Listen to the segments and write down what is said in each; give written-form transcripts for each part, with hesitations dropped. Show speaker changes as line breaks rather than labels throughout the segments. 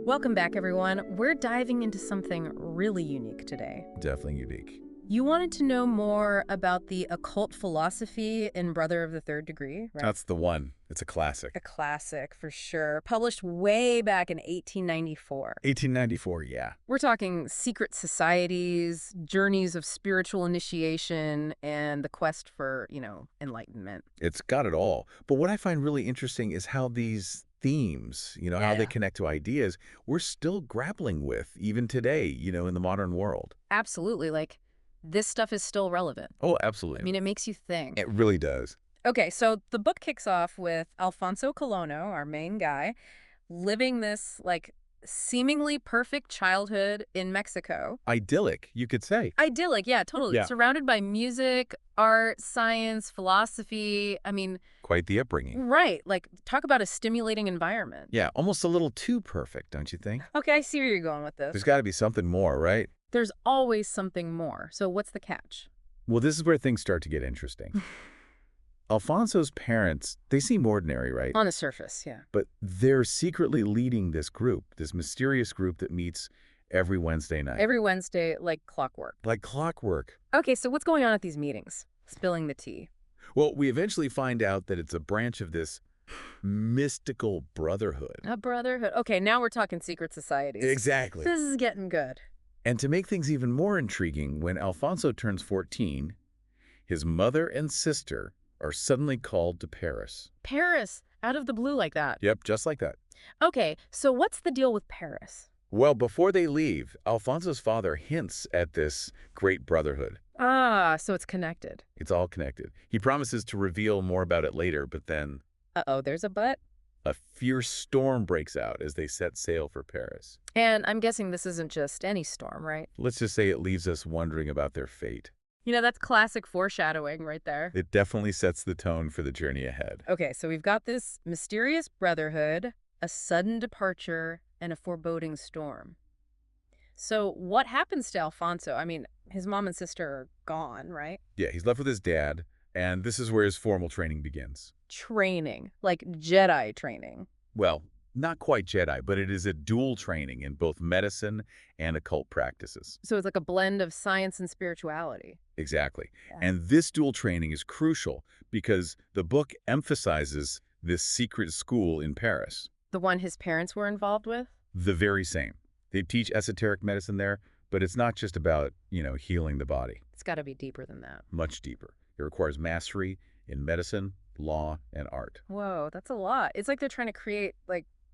Welcome back, everyone. We're diving into something really unique today.
Definitely unique.
You wanted to know more about the occult philosophy in Brother of the Third Degree, right?
That's the one. It's a
A
classic.
classic, for sure. Published way back in 1894.
1894, yeah.
We're talking secret societies, journeys of spiritual initiation, and the quest for, enlightenment.
It's got it all. But what I find really interesting is how these themes, how they
Yeah.
connect to ideas, we're still grappling with even today, in the modern world.
Absolutely. This stuff is still relevant.
Oh,
I
absolutely.
mean, it makes you think.
It really does.
Okay, so the book kicks off with Alphonso Colono, our main guy, living this, seemingly perfect childhood in Mexico.
Idyllic, you could say.
Idyllic, yeah, totally.
Yeah.
Surrounded by music, art, science, philosophy. I mean,
Quite the upbringing.
right. Talk about a stimulating environment.
Yeah, almost a little too perfect, don't you think?
Okay, I see where you're going with this.
There's got to be something more, right?
There's always something more. So what's the catch?
Well, this is where things start to get interesting. Alfonso's parents, they seem ordinary, right?
On the surface, yeah.
But they're secretly leading this group, this mysterious group that meets every Wednesday night.
Every Wednesday, like clockwork.
Like clockwork.
Okay, so what's going on at these meetings? Spilling the tea.
Well, we eventually find out that it's a branch of this mystical brotherhood.
A brotherhood. Okay, now we're talking secret societies.
Exactly.
This is getting good.
And to make things even more intriguing, when Alfonso turns 14, his mother and sister are suddenly called to Paris.
Paris, out of the blue like that.
Yep, just like that.
Okay, so what's the deal with Paris?
Well, before they leave, Alfonso's father hints at this great brotherhood.
Ah, so it's connected.
It's all connected. He promises to reveal more about it later, but then
Uh-oh, there's a but?
a fierce storm breaks out as they set sail for Paris.
And I'm guessing this isn't just any storm, right?
Let's just say it leaves us wondering about their fate.
That's classic foreshadowing right there.
It definitely sets the tone for the journey ahead.
Okay, so we've got this mysterious brotherhood, a sudden departure, and a foreboding storm. So what happens to Alfonso? I mean, his mom and sister are gone, right?
Yeah, he's left with his dad, and this is where his formal training begins.
Training, like Jedi training.
Well, not quite Jedi, but it is a dual training in both medicine and occult practices.
So it's like a blend of science and spirituality.
Exactly.
Yeah.
And this dual training is crucial because the book emphasizes this secret school in Paris.
The one his parents were involved with?
The very same. They teach esoteric medicine there, but it's not just about, healing the body.
It's got to be deeper than that.
Much deeper. It requires mastery in medicine, law, and art.
Whoa, that's a lot. It's like they're trying to create,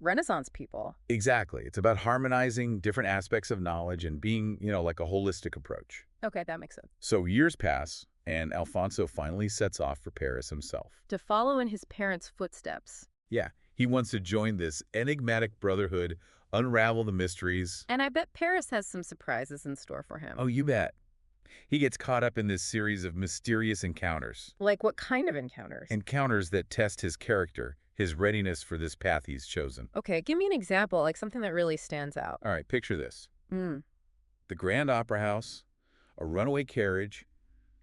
Renaissance people.
Exactly. It's about harmonizing different aspects of knowledge and being, like a holistic approach.
Okay, that makes sense.
So years pass, and Alfonso finally sets off for Paris himself.
To follow in his parents' footsteps.
Yeah, he wants to join this enigmatic brotherhood, unravel the mysteries.
And I bet Paris has some surprises in store for him.
Oh, you bet. He gets caught up in this series of mysterious encounters.
Like what kind of encounters?
Encounters that test his character, his readiness for this path he's chosen.
Okay, give me an example, like something that really stands out.
All right, picture this.
Mm.
The Grand Opera House, a runaway carriage,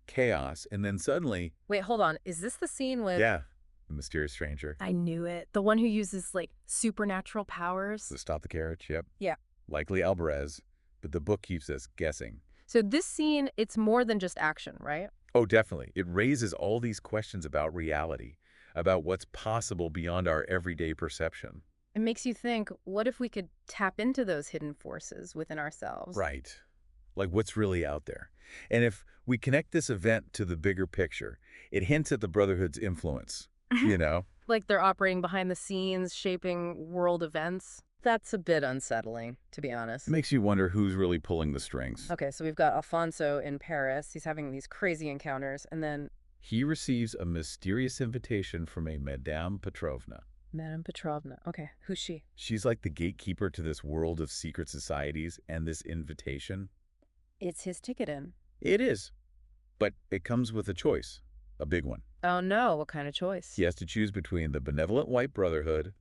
chaos, and then suddenly...
Wait, hold on. Is this the scene with...
Yeah, the mysterious stranger.
I knew it. The one who uses, supernatural powers?
To stop the carriage, yep.
Yeah.
Likely Alvarez, but the book keeps us guessing.
So this scene, it's more than just action, right?
Oh, definitely. It raises all these questions about reality, about what's possible beyond our everyday perception.
It makes you think, what if we could tap into those hidden forces within ourselves?
Right. Like what's really out there. And if we connect this event to the bigger picture, it hints at the Brotherhood's influence,
Like they're operating behind the scenes, shaping world events? That's a bit unsettling, to be honest.
It makes you wonder who's really pulling the strings.
Okay, so we've got Alfonso in Paris. He's having these crazy encounters, and then...
He receives a mysterious invitation from a Madame Petrovna.
Madame Petrovna. Okay, who's she?
She's like the gatekeeper to this world of secret societies, and this invitation...
It's his ticket in.
It is. But it comes with a choice. A big one.
Oh no, what kind of choice?
He has to choose between the benevolent White Brotherhood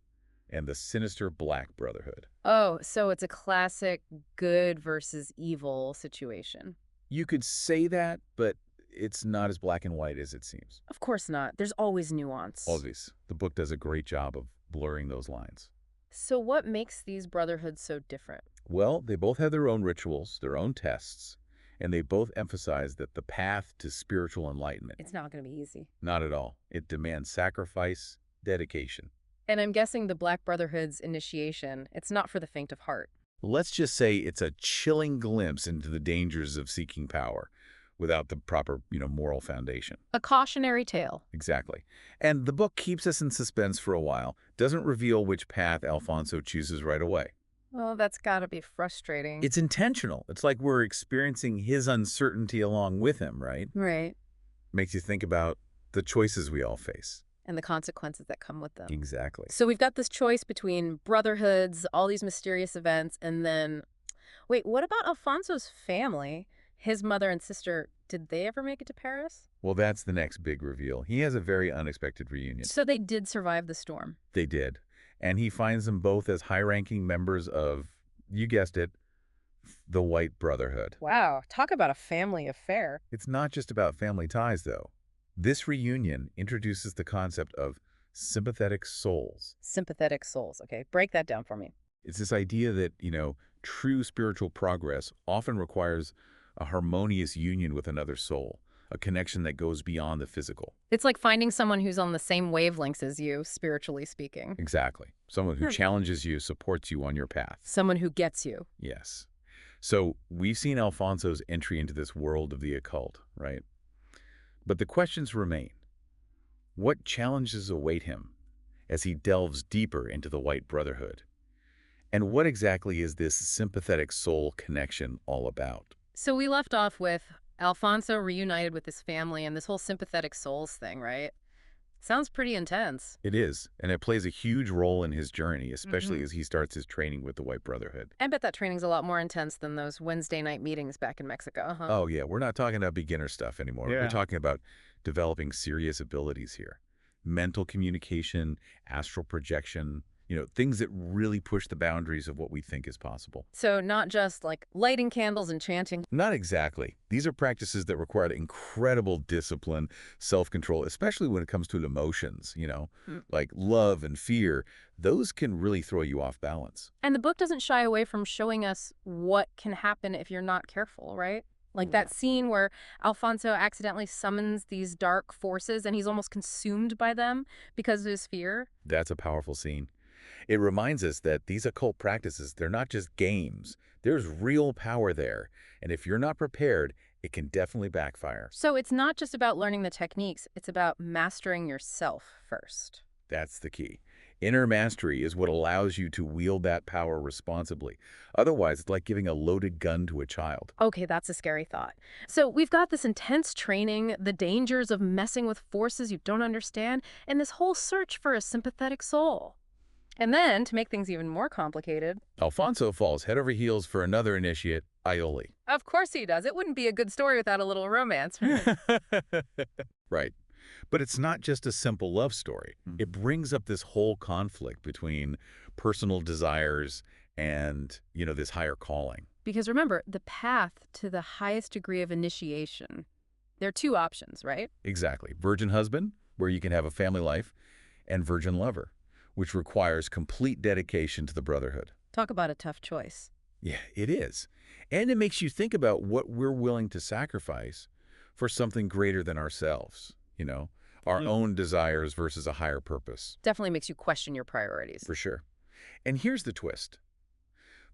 and the sinister Black Brotherhood.
Oh, so it's a classic good versus evil situation.
You could say that, but it's not as black and white as it seems.
Of course not. There's always nuance.
Always. The book does a great job of blurring those lines.
So what makes these brotherhoods so different?
Well, they both have their own rituals, their own tests, and they both emphasize that the path to spiritual enlightenment,
It's not going to be easy.
not at all. It demands sacrifice, dedication.
And I'm guessing the Black Brotherhood's initiation, it's not for the faint of heart.
Let's just say it's a chilling glimpse into the dangers of seeking power without the proper, moral foundation.
A cautionary tale.
Exactly. And the book keeps us in suspense for a while, doesn't reveal which path Alfonso chooses right away.
Well, that's got to be frustrating.
It's intentional. It's like we're experiencing his uncertainty along with him, right?
Right.
Makes you think about the choices we all face.
And the consequences that come with them.
Exactly.
So we've got this choice between brotherhoods, all these mysterious events, and then, wait, what about Alfonso's family? His mother and sister, did they ever make it to Paris?
Well, that's the next big reveal. He has a very unexpected reunion.
So they did survive the storm.
They did. And he finds them both as high-ranking members of, you guessed it, the White Brotherhood.
Wow, talk about a family affair.
It's not just about family ties, though. This reunion introduces the concept of sympathetic souls.
Sympathetic souls. Okay, break that down for me.
It's this idea that, true spiritual progress often requires a harmonious union with another soul, a connection that goes beyond the physical.
It's like finding someone who's on the same wavelengths as you, spiritually speaking.
Exactly. Someone who challenges you, supports you on your path.
Someone who gets you.
Yes. So we've seen Alfonso's entry into this world of the occult, right? But the questions remain. What challenges await him as he delves deeper into the White Brotherhood? And what exactly is this sympathetic soul connection all about?
So we left off with Alfonso reunited with his family and this whole sympathetic souls thing, right? Sounds pretty intense.
It is, and it plays a huge role in his journey, especially as he starts his training with the White Brotherhood.
I bet that training's a lot more intense than those Wednesday night meetings back in Mexico, huh?
Oh, yeah, we're not talking about beginner stuff anymore.
Yeah.
We're talking about developing serious abilities here. Mental communication, astral projection, things that really push the boundaries of what we think is possible.
So not just like lighting candles and chanting.
Not exactly. These are practices that require incredible discipline, self-control, especially when it comes to emotions, like love and fear. Those can really throw you off balance.
And the book doesn't shy away from showing us what can happen if you're not careful, right? Like that scene where Alfonso accidentally summons these dark forces and he's almost consumed by them because of his fear.
That's a powerful scene. It reminds us that these occult practices, they're not just games. There's real power there. And if you're not prepared, it can definitely backfire.
So it's not just about learning the techniques, it's about mastering yourself first.
That's the key. Inner mastery is what allows you to wield that power responsibly. Otherwise, it's like giving a loaded gun to a child.
Okay, that's a scary thought. So we've got this intense training, the dangers of messing with forces you don't understand, and this whole search for a sympathetic soul. And then, to make things even more complicated,
Alfonso falls head over heels for another initiate, Ioli.
of course he does. It wouldn't be a good story without a little romance.
Right. But it's not just a simple love story. It brings up this whole conflict between personal desires and, this higher calling.
Because remember, the path to the highest degree of initiation, there are two options, right?
Exactly. Virgin husband, where you can have a family life, and virgin lover, which requires complete dedication to the brotherhood.
Talk about a tough choice.
Yeah, it is. And it makes you think about what we're willing to sacrifice for something greater than ourselves, our own desires versus a higher purpose.
Definitely makes you question your priorities.
For sure. And here's the twist.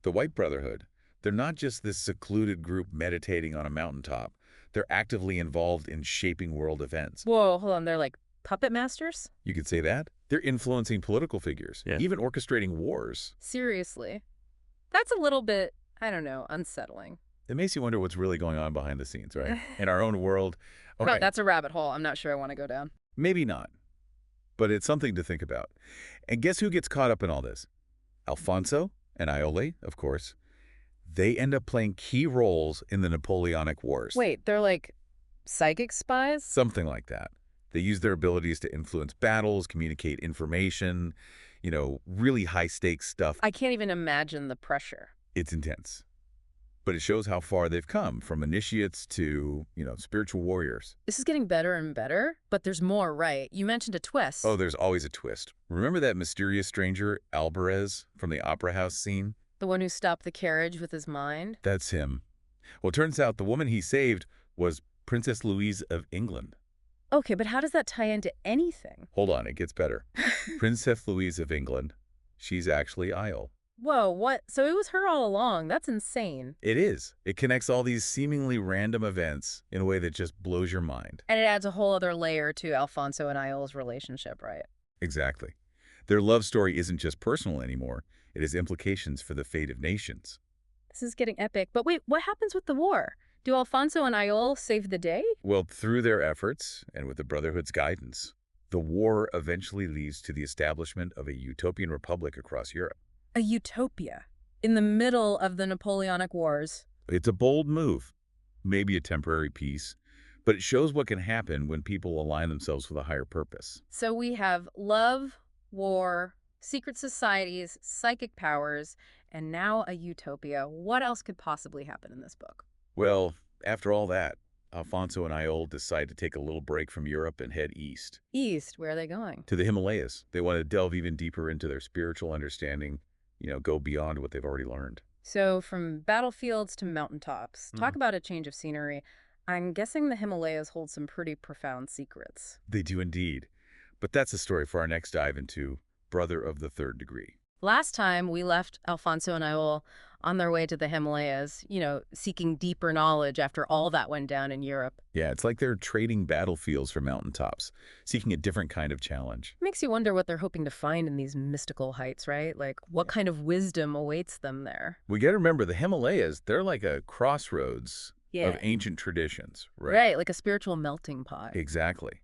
The White Brotherhood, they're not just this secluded group meditating on a mountaintop. They're actively involved in shaping world events.
Whoa, hold on. They're like puppet masters?
You could say that. They're influencing political figures, even orchestrating wars.
Seriously. That's a little bit, I don't know, unsettling.
It makes you wonder what's really going on behind the scenes, right? In our own world.
Okay. That's a rabbit hole I'm not sure I want to go down.
Maybe not. But it's something to think about. And guess who gets caught up in all this? Alfonso and Iole, of course. They end up playing key roles in the Napoleonic Wars.
Wait, they're like psychic spies?
Something like that. They use their abilities to influence battles, communicate information, really high-stakes stuff.
I can't even imagine the pressure.
It's intense. But it shows how far they've come, from initiates to, spiritual warriors.
This is getting better and better, but there's more, right? You mentioned a
Oh,
twist.
there's always a twist. Remember that mysterious stranger, Alvarez, from the opera house scene?
The one who stopped the carriage with his mind?
That's him. Well, it turns out the woman he saved was Princess Louise of England.
Okay, but how does that tie into anything?
Hold on, it gets better. Princess Louise of England, she's actually Isle.
Whoa, what? So it was her all along. That's insane.
It is. It connects all these seemingly random events in a way that just blows your mind.
And it adds a whole other layer to Alfonso and Iola's relationship, right?
Exactly. Their love story isn't just personal anymore. It has implications for the fate of nations.
This is getting epic. But wait, what happens with the war? Do Alfonso and Iola save the day?
Well, through their efforts, and with the Brotherhood's guidance, the war eventually leads to the establishment of a utopian republic across Europe.
A utopia. In the middle of the Napoleonic Wars.
It's a bold move, maybe a temporary peace, but it shows what can happen when people align themselves with a higher purpose.
So we have love, war, secret societies, psychic powers, and now a utopia. What else could possibly happen in this book?
Well, after all that, Alfonso and Iol decide to take a little break from Europe and head east
East, where are they going?
to the Himalayas. They want to delve even deeper into their spiritual understanding, go beyond what they've already learned.
So from battlefields to mountaintops. Talk about a change of scenery. I'm guessing the Himalayas hold some pretty profound secrets.
They do indeed. But that's a story for our next dive into Brother of the Third Degree.
Last time, we left Alfonso and Iol on their way to the Himalayas, seeking deeper knowledge after all that went down in Europe.
Yeah, it's like they're trading battlefields for mountaintops, seeking a different kind of challenge.
Makes you wonder what they're hoping to find in these mystical heights, right? Like, what kind of wisdom awaits them there?
We got to remember, the Himalayas, they're like a crossroads of ancient traditions, right?
Right, like a spiritual melting pot.
Exactly.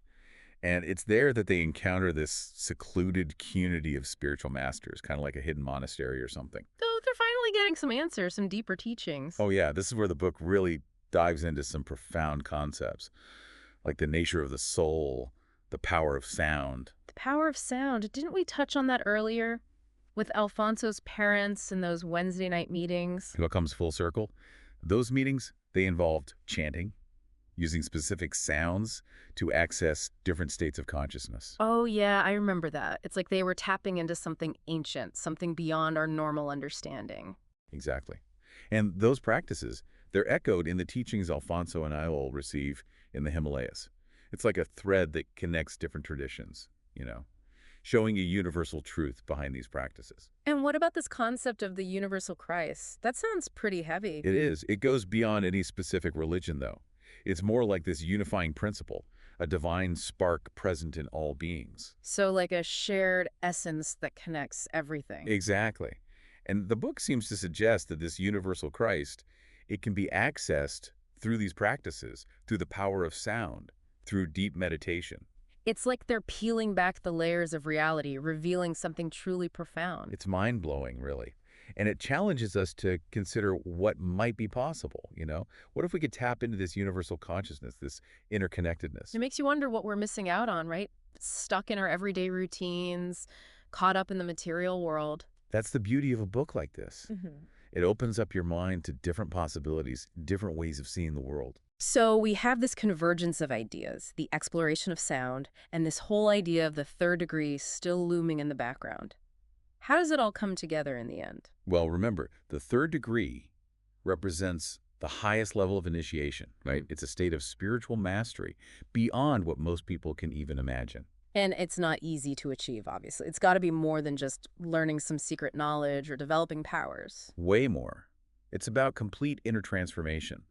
And it's there that they encounter this secluded community of spiritual masters, kind of like a hidden monastery or something.
So they're finally getting some answers, some deeper teachings.
Oh, yeah, this is where the book really dives into some profound concepts, like the nature of the soul, the power of sound.
The power of sound. Didn't we touch on that earlier? With Alfonso's parents and those Wednesday night meetings?
What comes full circle? Those meetings, they involved chanting, using specific sounds to access different states of consciousness.
Oh, yeah, I remember that. It's like they were tapping into something ancient, something beyond our normal understanding.
Exactly. And those practices, they're echoed in the teachings Alfonso and Iol receive in the Himalayas. It's like a thread that connects different traditions, showing a universal truth behind these practices.
And what about this concept of the universal Christ? That sounds pretty heavy.
It is. It goes beyond any specific religion, though. It's more like this unifying principle, a divine spark present in all beings.
So like a shared essence that connects everything.
Exactly. And the book seems to suggest that this universal Christ, it can be accessed through these practices, through the power of sound, through deep meditation.
It's like they're peeling back the layers of reality, revealing something truly profound.
It's mind-blowing, really. And it challenges us to consider what might be possible, What if we could tap into this universal consciousness, this interconnectedness?
It makes you wonder what we're missing out on, right? Stuck in our everyday routines, caught up in the material world.
That's the beauty of a book like this.
Mm-hmm.
It opens up your mind to different possibilities, different ways of seeing the world.
So we have this convergence of ideas, the exploration of sound, and this whole idea of the third degree still looming in the background. How does it all come together in the end?
Well, remember, the third degree represents the highest level of initiation, right? It's a state of spiritual mastery beyond what most people can even imagine.
And it's not easy to achieve, obviously. It's got to be more than just learning some secret knowledge or developing powers.
Way more. It's about complete inner transformation.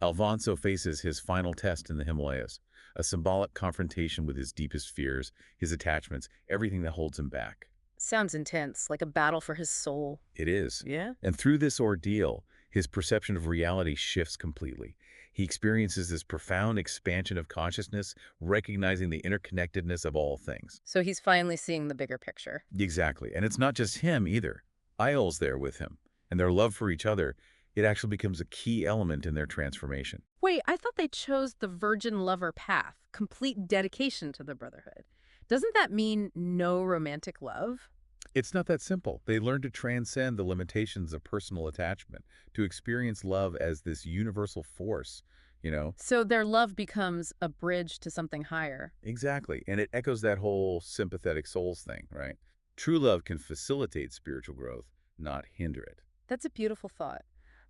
Alfonso faces his final test in the Himalayas, a symbolic confrontation with his deepest fears, his attachments, everything that holds him back.
Sounds intense, like a battle for his soul.
It is.
Yeah?
And through this ordeal, his perception of reality shifts completely. He experiences this profound expansion of consciousness, recognizing the interconnectedness of all things.
So he's finally seeing the bigger picture.
Exactly. And it's not just him either. Iol's there with him. And their love for each other, it actually becomes a key element in their transformation.
Wait, I thought they chose the virgin lover path, complete dedication to the Brotherhood. Doesn't that mean no romantic love?
It's not that simple. They learn to transcend the limitations of personal attachment, to experience love as this universal force, you know?
So their love becomes a bridge to something higher.
Exactly. And it echoes that whole sympathetic souls thing, right? True love can facilitate spiritual growth, not hinder it.
That's a beautiful thought.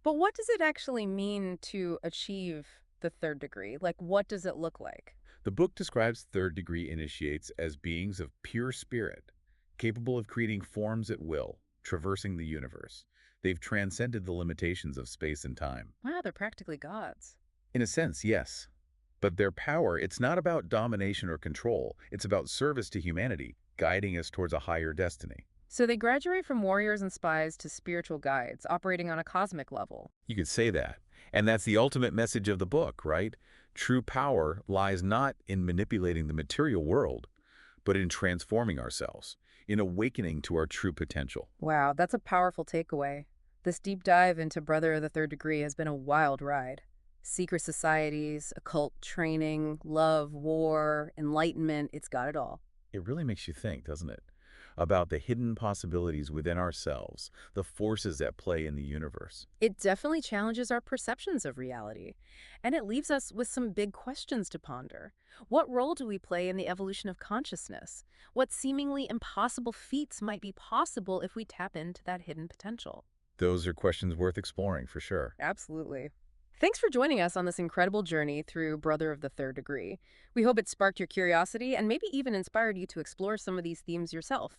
But what does it actually mean to achieve the third degree? Like, what does it look like?
The book describes third-degree initiates as beings of pure spirit, capable of creating forms at will, traversing the universe. They've transcended the limitations of space and time.
Wow, they're practically gods.
In a sense, yes. But their power, it's not about domination or control. It's about service to humanity, guiding us towards a higher destiny.
So they graduate from warriors and spies to spiritual guides, operating on a cosmic level.
You could say that. And that's the ultimate message of the book, right? True power lies not in manipulating the material world, but in transforming ourselves, in awakening to our true potential.
Wow, that's a powerful takeaway. This deep dive into Brother of the Third Degree has been a wild ride. Secret societies, occult training, love, war, enlightenment, it's got it all.
It really makes you think, doesn't it? About the hidden possibilities within ourselves, the forces at play in the universe.
It definitely challenges our perceptions of reality, and it leaves us with some big questions to ponder. What role do we play in the evolution of consciousness? What seemingly impossible feats might be possible if we tap into that hidden potential?
Those are questions worth exploring, for sure.
Absolutely. Thanks for joining us on this incredible journey through Brother of the Third Degree. We hope it sparked your curiosity and maybe even inspired you to explore some of these themes yourself.